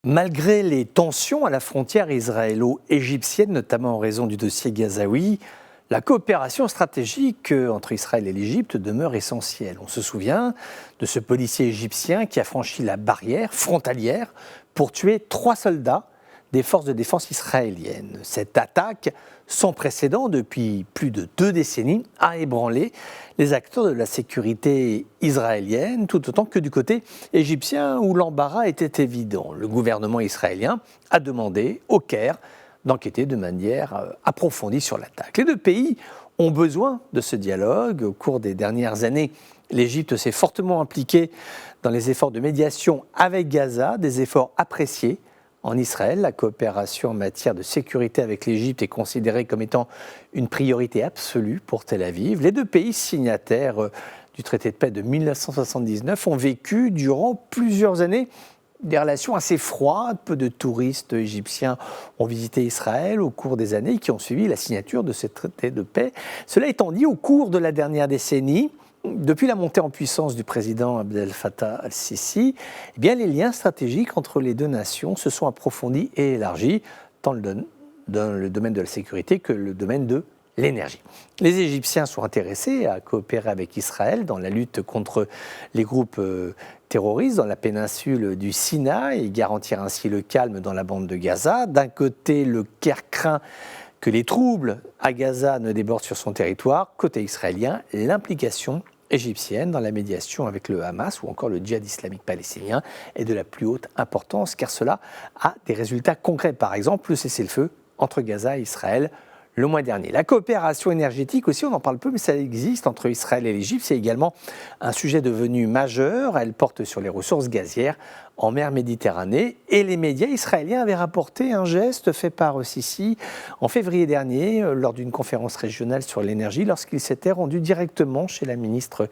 Malgré les tensions à la frontière israélo-égyptienne, notamment en raison du dossier gazaoui, la coopération stratégique entre Israël et l'Égypte demeure essentielle. On se souvient de ce policier égyptien qui a franchi la barrière frontalière pour tuer 3 soldats des forces de défense israéliennes. Cette attaque, sans précédent depuis plus de 2 décennies, a ébranlé les acteurs de la sécurité israélienne, tout autant que du côté égyptien où l'embarras était évident. Le gouvernement israélien a demandé au Caire d'enquêter de manière approfondie sur l'attaque. Les 2 pays ont besoin de ce dialogue. Au cours des dernières années, l'Égypte s'est fortement impliquée dans les efforts de médiation avec Gaza, des efforts appréciés en Israël. La coopération en matière de sécurité avec l'Égypte est considérée comme étant une priorité absolue pour Tel Aviv. Les 2 pays signataires du traité de paix de 1979 ont vécu durant plusieurs années des relations assez froides. Peu de touristes égyptiens ont visité Israël au cours des années qui ont suivi la signature de ce traité de paix. Cela étant dit, au cours de la dernière décennie, depuis la montée en puissance du président Abdel Fattah al-Sisi, les liens stratégiques entre les 2 nations se sont approfondis et élargis, tant dans le domaine de la sécurité que le domaine de l'énergie. Les Égyptiens sont intéressés à coopérer avec Israël dans la lutte contre les groupes terroristes dans la péninsule du Sinaï et garantir ainsi le calme dans la bande de Gaza. D'un côté, le Caire craint que les troubles à Gaza ne débordent sur son territoire. Côté israélien, l'implication égyptienne dans la médiation avec le Hamas ou encore le djihad islamique palestinien est de la plus haute importance car cela a des résultats concrets. Par exemple, le cessez-le-feu entre Gaza et Israël le mois dernier. La coopération énergétique aussi, on en parle peu, mais ça existe entre Israël et l'Égypte. C'est également un sujet devenu majeur. Elle porte sur les ressources gazières en mer Méditerranée. Et les médias israéliens avaient rapporté un geste fait par Sisi en février dernier, lors d'une conférence régionale sur l'énergie, lorsqu'il s'était rendu directement chez la ministre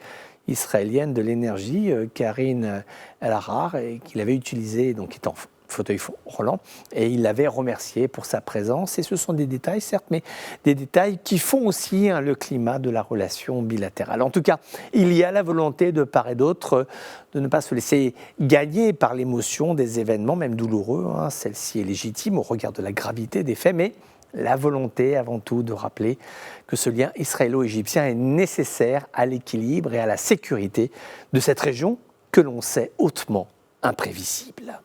israélienne de l'énergie, Karine El-Ahrar, et qu'il avait utilisé, donc étant fauteuil roulant, et il l'avait remercié pour sa présence. Et ce sont des détails, certes, mais des détails qui font aussi le climat de la relation bilatérale. En tout cas, il y a la volonté de part et d'autre de ne pas se laisser gagner par l'émotion des événements, même douloureux. Celle-ci est légitime au regard de la gravité des faits, mais la volonté avant tout de rappeler que ce lien israélo-égyptien est nécessaire à l'équilibre et à la sécurité de cette région que l'on sait hautement imprévisible.